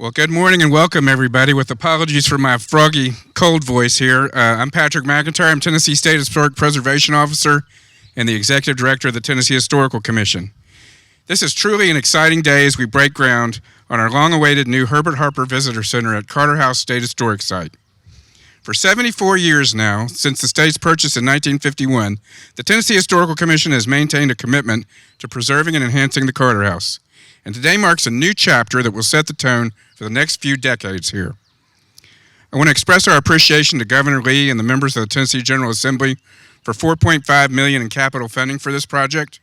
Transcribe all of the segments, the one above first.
Well, good morning and welcome, everybody. With apologies for my froggy, cold voice here, I'm Patrick McIntyre. I'm Tennessee State Historic Preservation Officer and the Executive Director of the Tennessee Historical Commission. This is truly an exciting day as we break ground on our long-awaited new Herbert Harper Visitor Center at Carter House State Historic Site. For 74 years now, since the state's purchase in 1951, the Tennessee Historical Commission has maintained a commitment to preserving and enhancing the Carter House. And today marks a new chapter that will set the tone for the next few decades here. I want to express our appreciation to Governor Lee and the members of the Tennessee General Assembly for $4.5 million in capital funding for this project.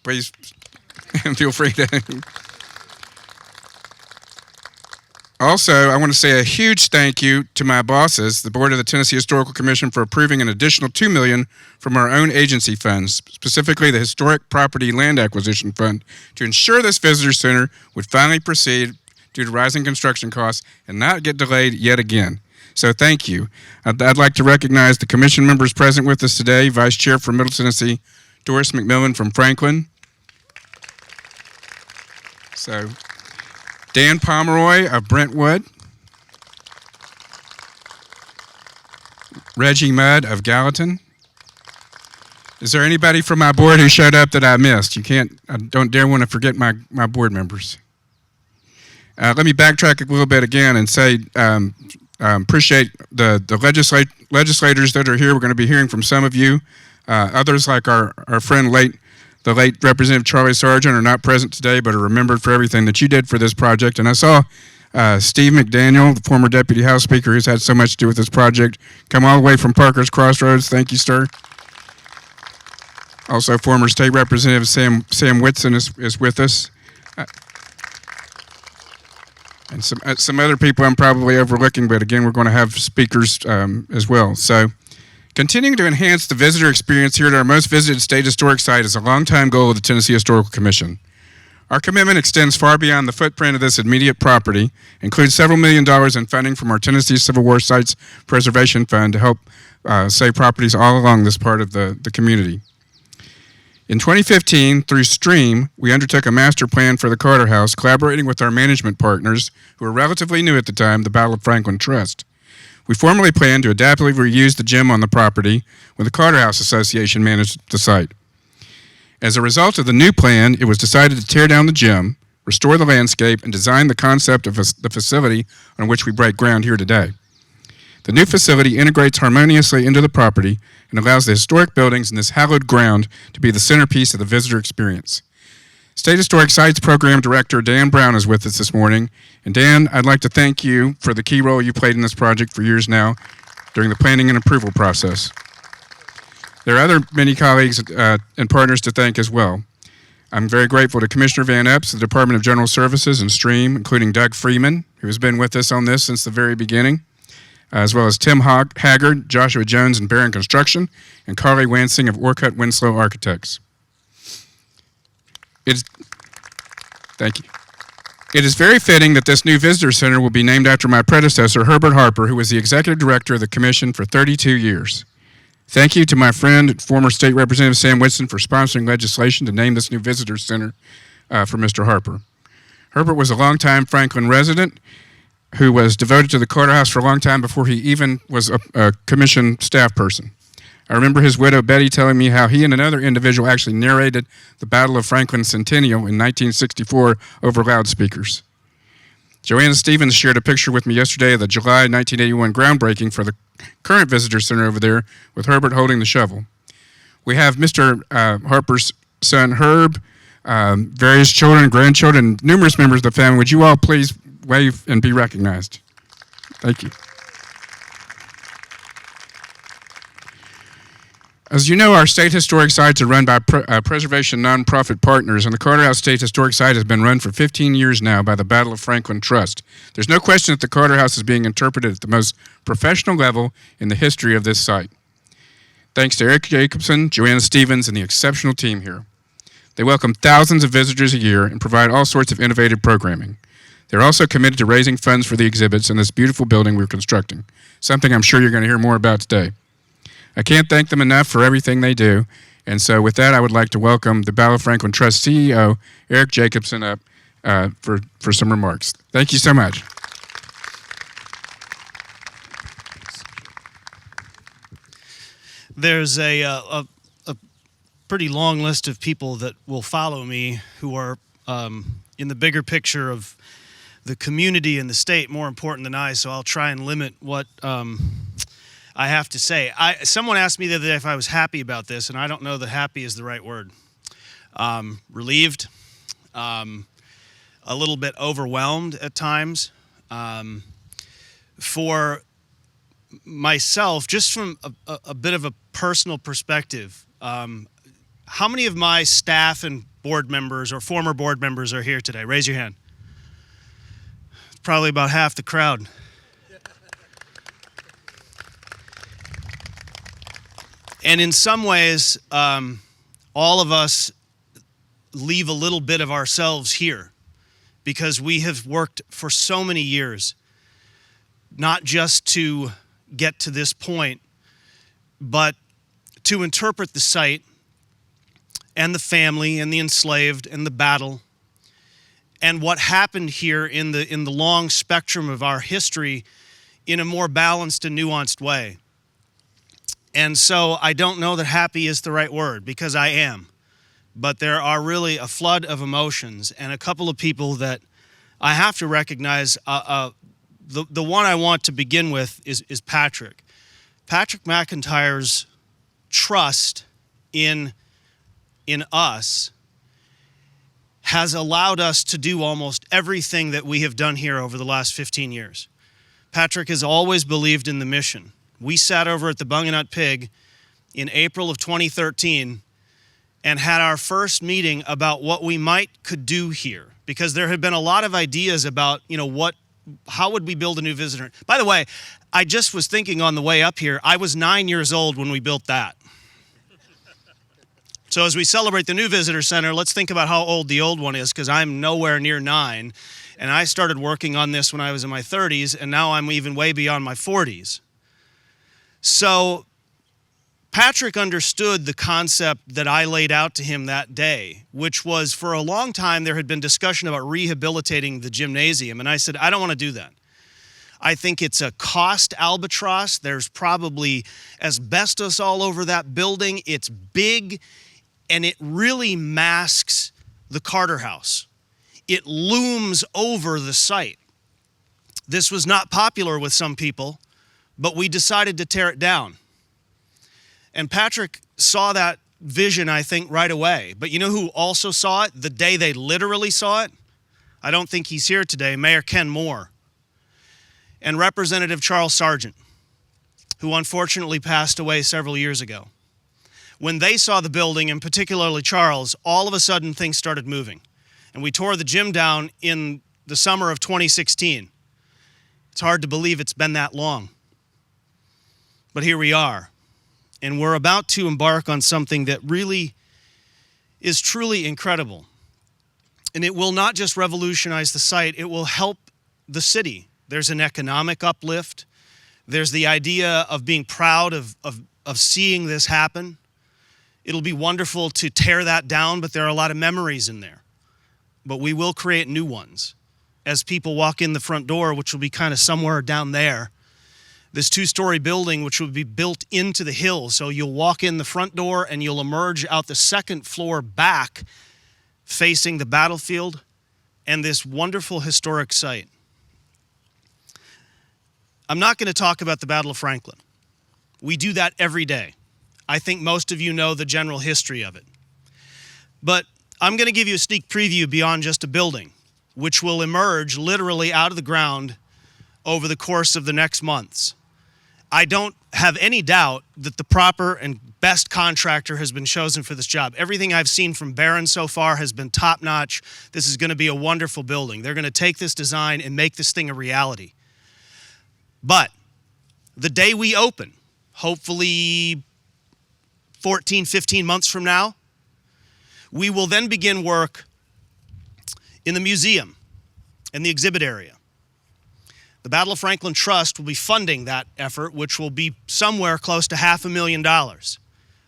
Please feel free to. Also, I want to say a huge thank you to my bosses, the Board of the Tennessee Historical Commission, for approving an additional $2 million from our own agency funds, specifically the Historic Property Land Acquisition Fund, to ensure this visitor center would finally proceed due to rising construction costs and not get delayed yet again. So thank you. I'd like to recognize the commission members present with us today. Vice Chair for Middle Tennessee, Doris McMillan from Franklin. So, Dan Pomeroy of Brentwood. Reggie Mudd of Gallatin. Is there anybody from my board who showed up that I missed? I don't dare want to forget my board members. Let me backtrack a little bit again and say appreciate the legislators that are here. We're going to be hearing from some of you. Others, like our friend the late Representative Charlie Sargent, are not present today, but are remembered for everything that you did for this project. And I saw Steve McDaniel, the former Deputy House Speaker, who's had so much to do with this project, come all the way from Parker's Crossroads. Thank you, sir. Also, former State Representative Sam Whitson is with us. And some other people I'm probably overlooking, but again, we're going to have speakers as well. So, continuing to enhance the visitor experience here at our most visited state historic site is a longtime goal of the Tennessee Historical Commission. Our commitment extends far beyond the footprint of this immediate property, includes several $1 million in funding from our Tennessee Civil War Sites Preservation Fund to help save properties all along this part of the community. In 2015, through STREAM, we undertook a master plan for the Carter House, collaborating with our management partners, who were relatively new at the time, the Battle of Franklin Trust. We formally planned to adaptively reuse the gym on the property when the Carter House Association managed the site. As a result of the new plan, it was decided to tear down the gym, restore the landscape, and design the concept of the facility on which we break ground here today. The new facility integrates harmoniously into the property and allows the historic buildings in this hallowed ground to be the centerpiece of the visitor experience. State Historic Sites Program Director Dan Brown is with us this morning. And Dan, I'd like to thank you for the key role you played in this project for years now during the planning and approval process. There are many colleagues and partners to thank as well. I'm very grateful to Commissioner Van Epps, the Department of General Services, and STREAM, including Doug Freeman, who has been with us on this since the very beginning, as well as Tim Haggard, Joshua Jones, and Barron Construction, and Carly Wansing of Orcutt Winslow Architects. Thank you. It is very fitting that this new visitor center will be named after my predecessor, Herbert Harper, who was the executive director of the commission for 32 years. Thank you to my friend, former State Representative Sam Whitson, for sponsoring legislation to name this new visitor center for Mr. Harper. Herbert was a longtime Franklin resident who was devoted to the Carter House for a long time before he even was a commission staff person. I remember his widow, Betty, telling me how he and another individual actually narrated the Battle of Franklin Centennial in 1964 over loudspeakers. Joanna Stevens shared a picture with me yesterday of the July 1981 groundbreaking for the current visitor center over there, with Herbert holding the shovel. We have Mr. Harper's son, Herb, various children, grandchildren, numerous members of the family. Would you all please wave and be recognized? Thank you. As you know, our state historic sites are run by preservation nonprofit partners, and the Carter House State Historic Site has been run for 15 years now by the Battle of Franklin Trust. There's no question that the Carter House is being interpreted at the most professional level in the history of this site. Thanks to Eric Jacobson, Joanna Stevens, and the exceptional team here. They welcome thousands of visitors a year and provide all sorts of innovative programming. They're also committed to raising funds for the exhibits in this beautiful building we're constructing, something I'm sure you're going to hear more about today. I can't thank them enough for everything they do, and so with that, I would like to welcome the Battle of Franklin Trust CEO, Eric Jacobson, up for some remarks. Thank you so much. There's a pretty long list of people that will follow me who are in the bigger picture of the community and the state more important than I, so I'll try and limit what I have to say. Someone asked me the other day if I was happy about this, and I don't know that happy is the right word. Relieved, a little bit overwhelmed at times. For myself, just from a bit of a personal perspective, how many of my staff and board members or former board members are here today? Raise your hand. Probably about half the crowd. And in some ways, all of us leave a little bit of ourselves here because we have worked for so many years, not just to get to this point, but to interpret the site and the family and the enslaved and the battle and what happened here in the long spectrum of our history in a more balanced and nuanced way. And so I don't know that happy is the right word, because I am. But there are really a flood of emotions, and a couple of people that I have to recognize. The one I want to begin with is Patrick. Patrick McIntyre's trust in us has allowed us to do almost everything that we have done here over the last 15 years. Patrick has always believed in the mission. We sat over at the Bung and Nut Pig in April of 2013 and had our first meeting about what we could do here, because there had been a lot of ideas about, how would we build a new visitor? By the way, I just was thinking on the way up here, I was 9 years old when we built that. So as we celebrate the new visitor center, let's think about how old the old one is, because I'm nowhere near 9. And I started working on this when I was in my 30s, and now I'm even way beyond my 40s. So Patrick understood the concept that I laid out to him that day, which was, for a long time there had been discussion about rehabilitating the gymnasium. And I said, I don't want to do that. I think it's a cost albatross. There's probably asbestos all over that building. It's big, and it really masks the Carter House. It looms over the site. This was not popular with some people, but we decided to tear it down. And Patrick saw that vision, I think, right away. But you know who also saw it the day they literally saw it? I don't think he's here today, Mayor Ken Moore and Representative Charles Sargent, who unfortunately passed away several years ago. When they saw the building, and particularly Charles, all of a sudden things started moving. And we tore the gym down in the summer of 2016. It's hard to believe it's been that long. But here we are. And we're about to embark on something that really is truly incredible. And it will not just revolutionize the site, it will help the city. There's an economic uplift. There's the idea of being proud of seeing this happen. It'll be wonderful to tear that down, but there are a lot of memories in there. But we will create new ones. As people walk in the front door, which will be kind of somewhere down there, this 2-story building, which will be built into the hill. So you'll walk in the front door and you'll emerge out the second floor back, facing the battlefield and this wonderful historic site. I'm not going to talk about the Battle of Franklin. We do that every day. I think most of you know the general history of it. But I'm going to give you a sneak preview beyond just a building, which will emerge literally out of the ground over the course of the next months. I don't have any doubt that the proper and best contractor has been chosen for this job. Everything I've seen from Barron so far has been top-notch. This is going to be a wonderful building. They're going to take this design and make this thing a reality. But the day we open, hopefully 14, 15 months from now, we will then begin work in the museum and the exhibit area. The Battle of Franklin Trust will be funding that effort, which will be somewhere close to $500,000.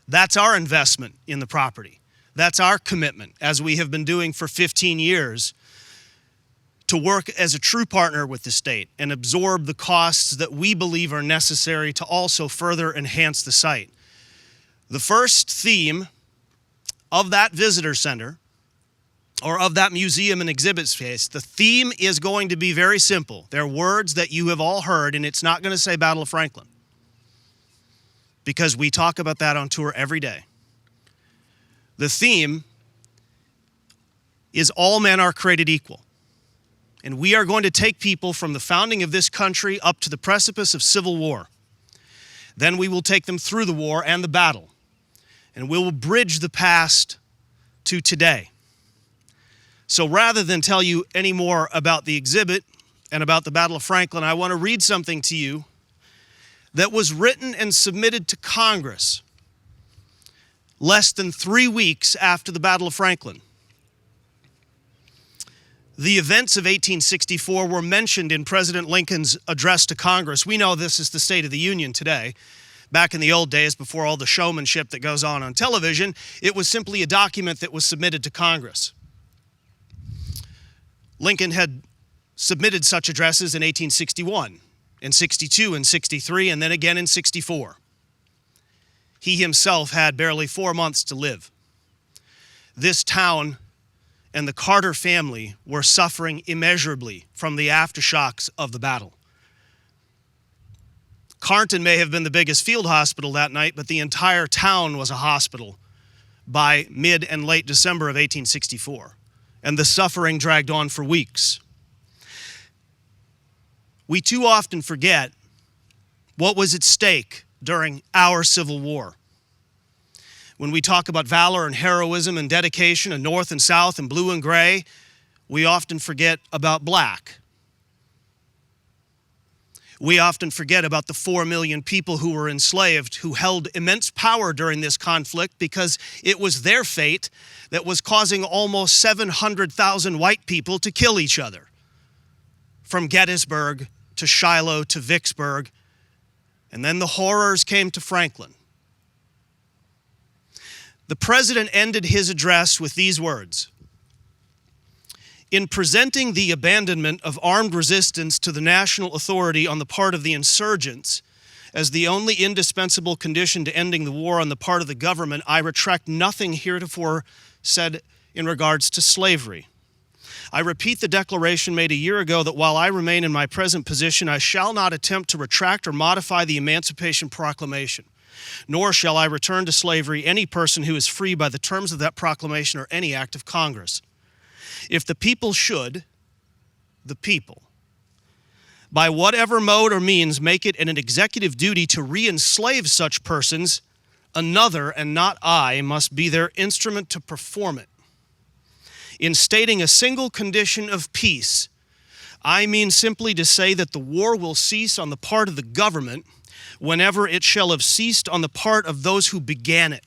That's our investment in the property. That's our commitment, as we have been doing for 15 years, to work as a true partner with the state and absorb the costs that we believe are necessary to also further enhance the site. The first theme of that visitor center, or of that museum and exhibit space, the theme is going to be very simple. They're words that you have all heard, and it's not going to say Battle of Franklin, because we talk about that on tour every day. The theme is all men are created equal. And we are going to take people from the founding of this country up to the precipice of civil war. Then we will take them through the war and the battle. And we will bridge the past to today. So rather than tell you any more about the exhibit and about the Battle of Franklin, I want to read something to you that was written and submitted to Congress less than 3 weeks after the Battle of Franklin. The events of 1864 were mentioned in President Lincoln's address to Congress. We know this is the State of the Union today. Back in the old days, before all the showmanship that goes on television, it was simply a document that was submitted to Congress. Lincoln had submitted such addresses in 1861, in 62, in 63, and then again in 64. He himself had barely 4 months to live. This town and the Carter family were suffering immeasurably from the aftershocks of the battle. Carnton may have been the biggest field hospital that night, but the entire town was a hospital by mid and late December of 1864, and the suffering dragged on for weeks. We too often forget what was at stake during our Civil War. When we talk about valor and heroism and dedication and North and South and blue and gray, we often forget about black. We often forget about the 4 million people who were enslaved, who held immense power during this conflict because it was their fate that was causing almost 700,000 white people to kill each other. From Gettysburg to Shiloh to Vicksburg, and then the horrors came to Franklin. The president ended his address with these words: "In presenting the abandonment of armed resistance to the national authority on the part of the insurgents as the only indispensable condition to ending the war on the part of the government, I retract nothing heretofore said in regards to slavery. I repeat the declaration made a year ago that while I remain in my present position, I shall not attempt to retract or modify the Emancipation Proclamation. Nor shall I return to slavery any person who is free by the terms of that proclamation or any act of Congress. If the people should, the people, by whatever mode or means, make it an executive duty to re-enslave such persons, another, and not I, must be their instrument to perform it. In stating a single condition of peace, I mean simply to say that the war will cease on the part of the government whenever it shall have ceased on the part of those who began it."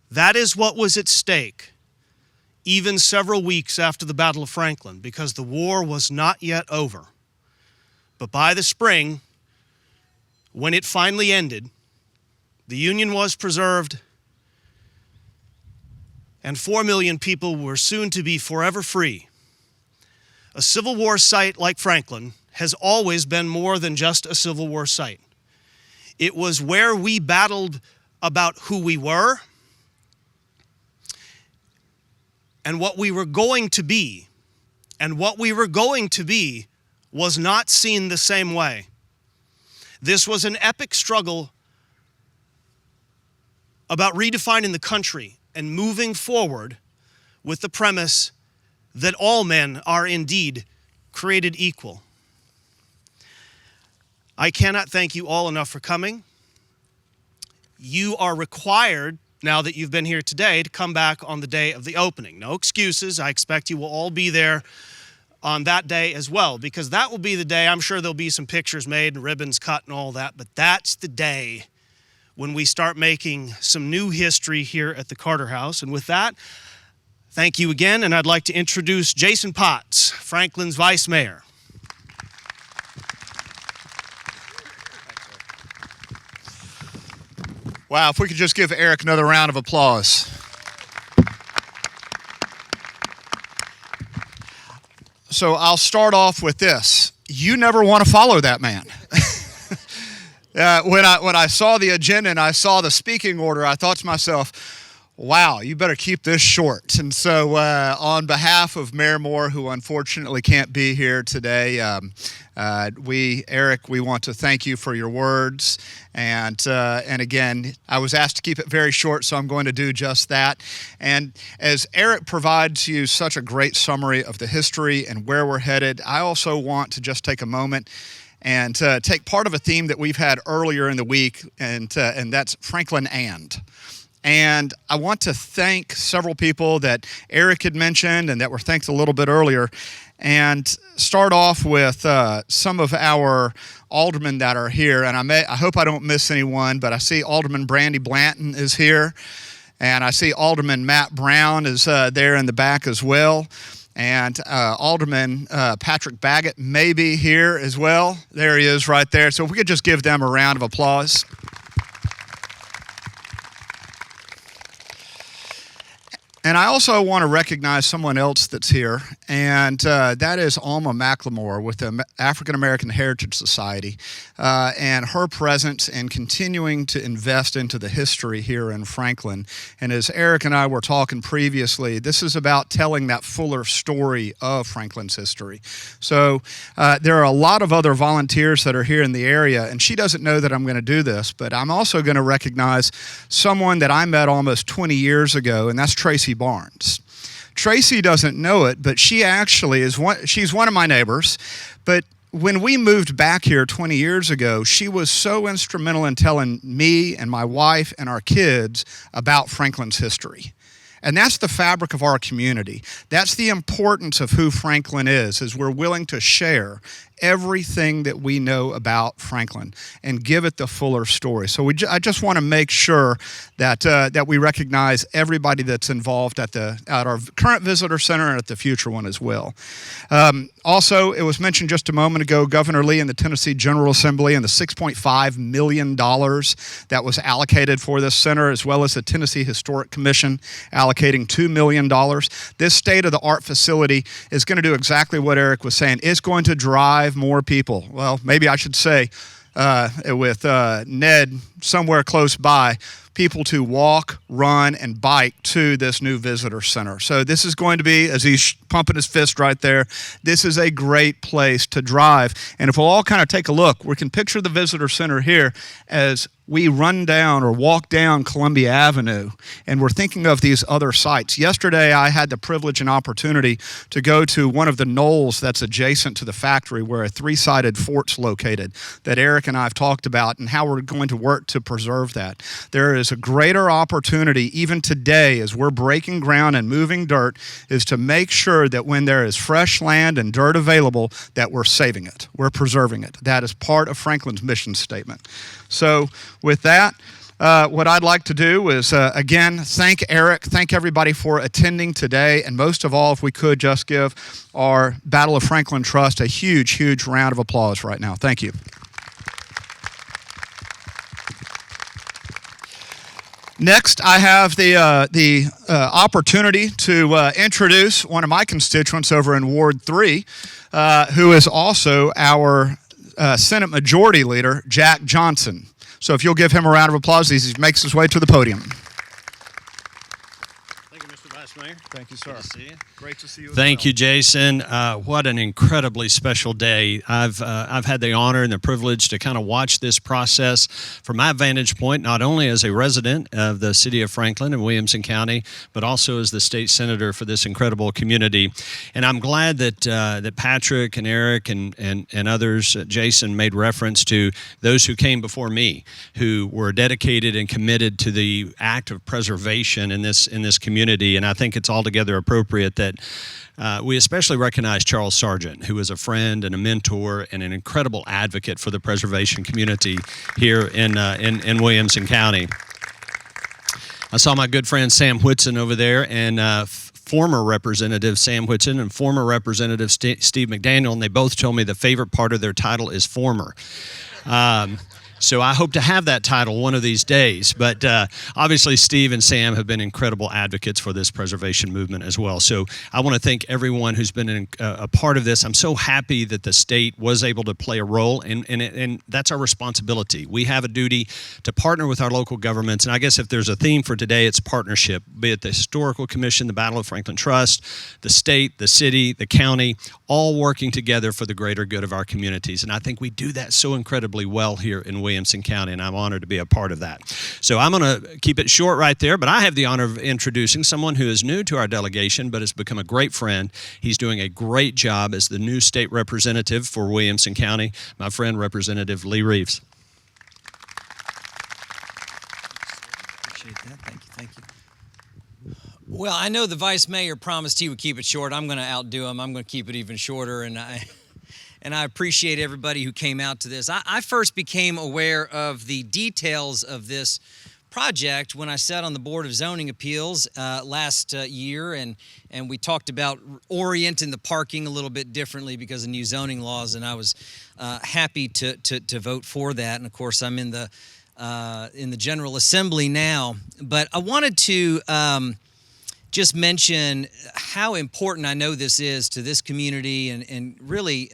That is what was at stake, even several weeks after the Battle of Franklin, because the war was not yet over. But by the spring, when it finally ended, the Union was preserved, and 4 million people were soon to be forever free. A Civil War site like Franklin has always been more than just a Civil War site. It was where we battled about who we were and what we were going to be. And what we were going to be was not seen the same way. This was an epic struggle about redefining the country and moving forward with the premise that all men are indeed created equal. I cannot thank you all enough for coming. You are required, now that you've been here today, to come back on the day of the opening. No excuses. I expect you will all be there on that day as well, because that will be the day, I'm sure there'll be some pictures made and ribbons cut and all that, but that's the day when we start making some new history here at the Carter House. And with that, thank you again, and I'd like to introduce Jason Potts, Franklin's Vice Mayor. Wow, if we could just give Eric another round of applause. So I'll start off with this. You never want to follow that man. When I saw the agenda and I saw the speaking order, I thought to myself, wow, you better keep this short. And so on behalf of Mayor Moore, who unfortunately can't be here today, Eric, we want to thank you for your words. And again, I was asked to keep it very short, so I'm going to do just that. And as Eric provides you such a great summary of the history and where we're headed, I also want to just take a moment and take part of a theme that we've had earlier in the week, and that's Franklin And I want to thank several people that Eric had mentioned and that were thanked a little bit earlier, and start off with some of our aldermen that are here. And I hope I don't miss anyone, but I see Alderman Brandy Blanton is here, and I see Alderman Matt Brown is there in the back as well. And Alderman Patrick Baggett may be here as well. There he is right there. So if we could just give them a round of applause. And I also want to recognize someone else that's here, and that is Alma McLemore with the African American Heritage Society, and her presence and continuing to invest into the history here in Franklin. And as Eric and I were talking previously, this is about telling that fuller story of Franklin's history. So there are a lot of other volunteers that are here in the area, and she doesn't know that I'm going to do this, but I'm also going to recognize someone that I met almost 20 years ago, and that's Tracy Barnes. Tracy doesn't know it, but she actually she's one of my neighbors. But when we moved back here 20 years ago, she was so instrumental in telling me and my wife and our kids about Franklin's history. And that's the fabric of our community. That's the importance of who Franklin is we're willing to share everything that we know about Franklin and give it the fuller story. So I just want to make sure that we recognize everybody that's involved at our current visitor center and at the future one as well. Also, it was mentioned just a moment ago, Governor Lee and the Tennessee General Assembly and the $6.5 million that was allocated for this center, as well as the Tennessee Historic Commission allocating $2 million. This state-of-the-art facility is going to do exactly what Eric was saying. It's going to drive more people. Well, maybe I should say with Ned somewhere close by, people to walk, run, and bike to this new visitor center. So this is going to be, as he's pumping his fist right there, this is a great place to drive. And if we'll all kind of take a look, we can picture the visitor center here as we run down or walk down Columbia Avenue, and we're thinking of these other sites. Yesterday, I had the privilege and opportunity to go to one of the knolls that's adjacent to the factory where a three-sided fort's located that Eric and I have talked about and how we're going to work to preserve that. There is a greater opportunity even today as we're breaking ground and moving dirt is to make sure that when there is fresh land and dirt available that we're saving it, we're preserving it. That is part of Franklin's mission statement. So with that, what I'd like to do is, again, thank Eric, thank everybody for attending today, and most of all, if we could just give our Battle of Franklin Trust a huge, huge round of applause right now. Thank you. Next, I have the opportunity to introduce one of my constituents over in Ward 3, who is also our Senate Majority Leader, Jack Johnson. So if you'll give him a round of applause as he makes his way to the podium. Thank you, Mr. Vice Mayor. Thank you, sir. Good to see you. Great to see you. Thank you, Jason. What an incredibly special day. I've had the honor and the privilege to kind of watch this process from my vantage point, not only as a resident of the city of Franklin and Williamson County, but also as the state senator for this incredible community. And I'm glad that Patrick and Eric and others, Jason, made reference to those who came before me, who were dedicated and committed to the act of preservation in this community. And I think it's altogether appropriate that we especially recognize Charles Sargent, who is a friend and a mentor and an incredible advocate for the preservation community here in Williamson County. I saw my good friend Sam Whitson over there, and former Representative Sam Whitson and former Representative Steve McDaniel, and they both told me the favorite part of their title is former. So I hope to have that title one of these days. But obviously, Steve and Sam have been incredible advocates for this preservation movement as well. So I want to thank everyone who's been a part of this. I'm so happy that the state was able to play a role, and that's our responsibility. We have a duty to partner with our local governments. And I guess if there's a theme for today, it's partnership, be it the Historical Commission, the Battle of Franklin Trust, the state, the city, the county, all working together for the greater good of our communities. And I think we do that so incredibly well here in Williamson County, and I'm honored to be a part of that. So I'm going to keep it short right there, but I have the honor of introducing someone who is new to our delegation but has become a great friend. He's doing a great job as the new state representative for Williamson County, my friend Representative Lee Reeves. Appreciate that. Thank you. Well, I know the vice mayor promised he would keep it short. I'm going to outdo him. I'm going to keep it even shorter, and I appreciate everybody who came out to this. I first became aware of the details of this project when I sat on the Board of Zoning Appeals last year, and we talked about orienting the parking a little bit differently because of new zoning laws, and I was happy to vote for that. And of course, I'm in the General Assembly now, but I wanted to just mention how important I know this is to this community and really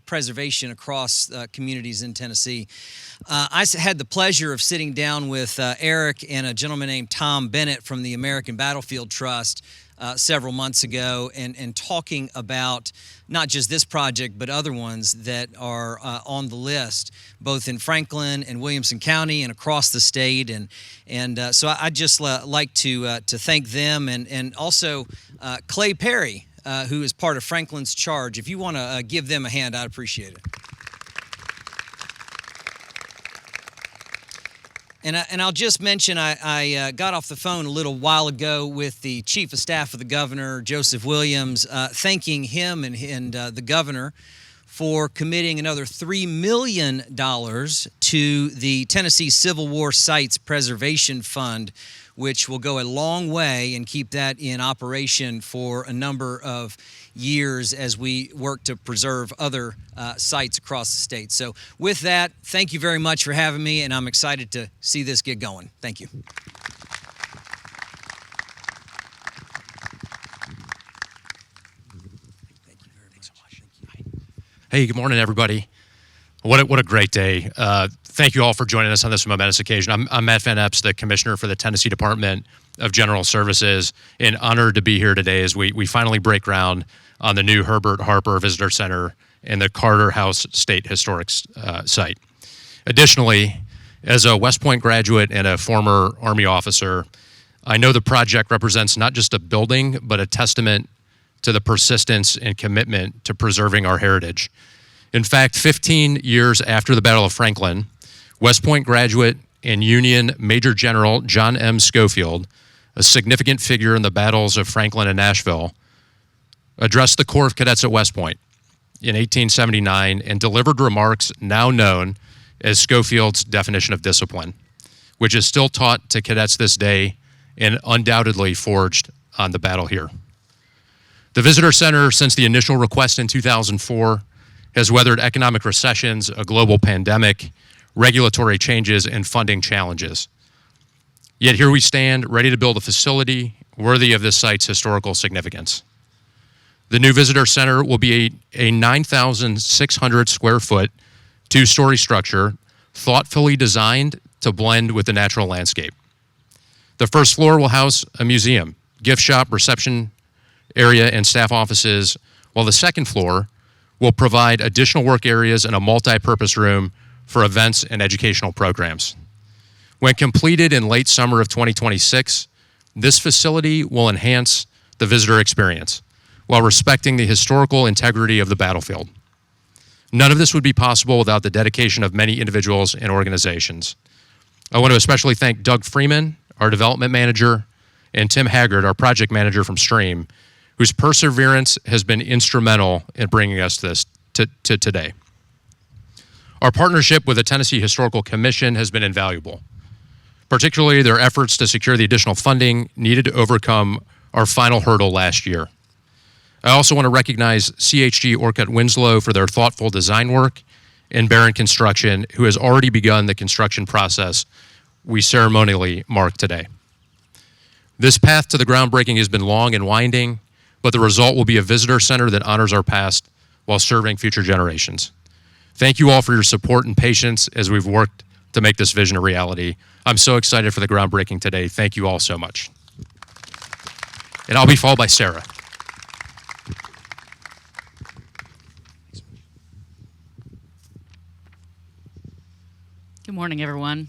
preservation across communities in Tennessee. I had the pleasure of sitting down with Eric and a gentleman named Tom Bennett from the American Battlefield Trust several months ago and talking about not just this project but other ones that are on the list, both in Franklin and Williamson County and across the state. And so I'd just like to thank them and also Clay Perry, who is part of Franklin's Charge. If you want to give them a hand, I'd appreciate it. And I'll just mention I got off the phone a little while ago with the Chief of Staff of the Governor, Joseph Williams, thanking him and the Governor for committing another $3 million to the Tennessee Civil War Sites Preservation Fund, which will go a long way and keep that in operation for a number of years as we work to preserve other sites across the state. So with that, thank you very much for having me, and I'm excited to see this get going. Thank you. Hey, good morning, everybody. What a great day. Thank you all for joining us on this momentous occasion. I'm Matt Van Epps, the Commissioner for the Tennessee Department of General Services, and honored to be here today as we finally break ground on the new Herbert Harper Visitor Center and the Carter House State Historic Site. Additionally, as a West Point graduate and a former Army officer, I know the project represents not just a building, but a testament to the persistence and commitment to preserving our heritage. In fact, 15 years after the Battle of Franklin, West Point graduate and Union Major General John M. Schofield, a significant figure in the battles of Franklin and Nashville, addressed the Corps of Cadets at West Point in 1879 and delivered remarks now known as Schofield's definition of discipline, which is still taught to cadets this day and undoubtedly forged on the battle here. The Visitor Center, since the initial request in 2004, has weathered economic recessions, a global pandemic, regulatory changes, and funding challenges. Yet here we stand, ready to build a facility worthy of this site's historical significance. The new Visitor Center will be a 9,600 square foot, two-story structure, thoughtfully designed to blend with the natural landscape. The first floor will house a museum, gift shop, reception area, and staff offices, while the second floor will provide additional work areas and a multi-purpose room for events and educational programs. When completed in late summer of 2026, this facility will enhance the visitor experience while respecting the historical integrity of the battlefield. None of this would be possible without the dedication of many individuals and organizations. I want to especially thank Doug Freeman, our development manager, and Tim Haggard, our project manager from Stream, whose perseverance has been instrumental in bringing us to today. Our partnership with the Tennessee Historical Commission has been invaluable, particularly their efforts to secure the additional funding needed to overcome our final hurdle last year. I also want to recognize CHG Orcutt Winslow for their thoughtful design work and Barron Construction, who has already begun the construction process we ceremonially mark today. This path to the groundbreaking has been long and winding, but the result will be a visitor center that honors our past while serving future generations. Thank you all for your support and patience as we've worked to make this vision a reality. I'm so excited for the groundbreaking today. Thank you all so much. And I'll be followed by Sarah. Good morning, everyone.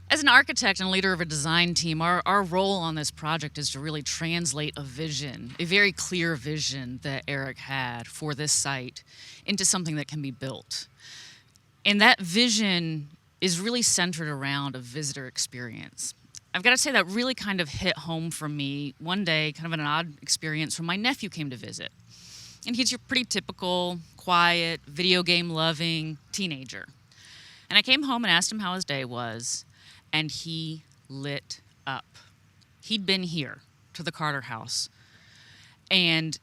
As an architect and leader of a design team, our role on this project is to really translate a vision, a very clear vision that Eric had for this site, into something that can be built. And that vision is really centered around a visitor experience. I've got to say that really kind of hit home for me one day, kind of an odd experience when my nephew came to visit. And he's your pretty typical, quiet, video game loving teenager. And I came home and asked him how his day was, and he lit up. He'd been here to the Carter House, and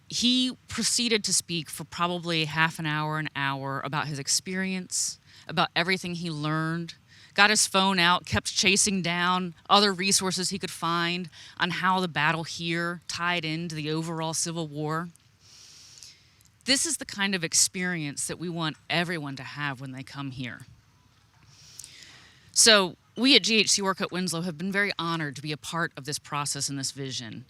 he proceeded to speak for probably half an hour about his experience, about everything he learned, got his phone out, kept chasing down other resources he could find on how the battle here tied into the overall Civil War. This is the kind of experience that we want everyone to have when they come here. So we at GHC Work at Winslow have been very honored to be a part of this process and this vision.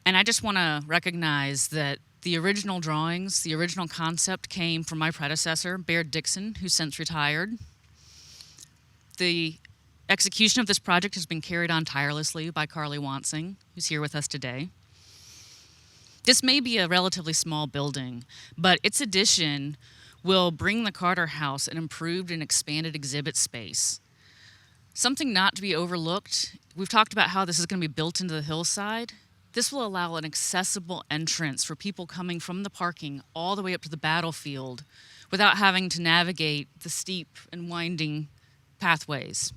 And I just want to recognize that the original drawings, the original concept came from my predecessor, Baird Dixon, who's since retired. The execution of this project has been carried on tirelessly by Carly Wansing, who's here with us today. This may be a relatively small building, but its addition will bring the Carter House an improved and expanded exhibit space. Something not to be overlooked, we've talked about how this is going to be built into the hillside. This will allow an accessible entrance for people coming from the parking all the way up to the battlefield without having to navigate the steep and winding pathways.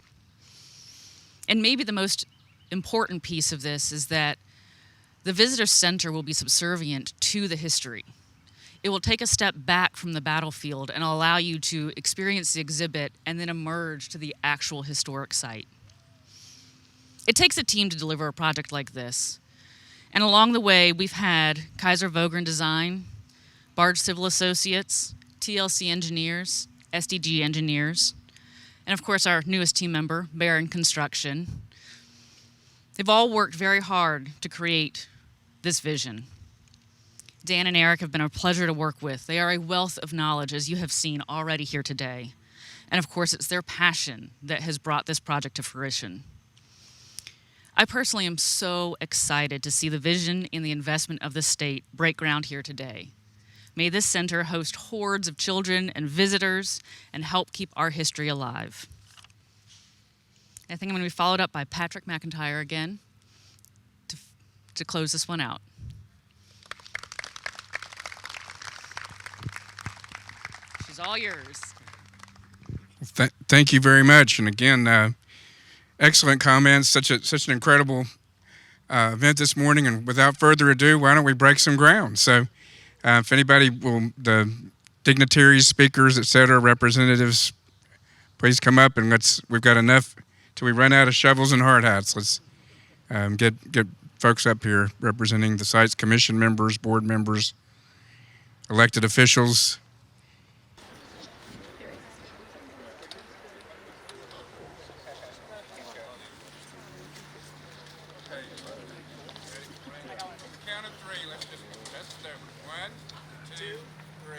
And maybe the most important piece of this is that the visitor center will be subservient to the history. It will take a step back from the battlefield and allow you to experience the exhibit and then emerge to the actual historic site. It takes a team to deliver a project like this. And along the way, we've had Kaiser Vogren Design, Bard Civil Associates, TLC Engineers, SDG Engineers, and of course our newest team member, Barron Construction. They've all worked very hard to create this vision. Dan and Eric have been a pleasure to work with. They are a wealth of knowledge, as you have seen already here today. And of course, it's their passion that has brought this project to fruition. I personally am so excited to see the vision and the investment of the state break ground here today. May this center host hordes of children and visitors and help keep our history alive. I think I'm going to be followed up by Patrick McIntyre again to close this one out. She's all yours. Thank you very much. And again, excellent comments. Such an incredible event this morning. And without further ado, why don't we break some ground? So if anybody will, the dignitaries, speakers, et cetera, representatives, please come up and we've got enough till we run out of shovels and hard hats. Let's get folks up here representing the site's commission members, board members, elected officials. Count of three. Let's do it. 1, 2, 3.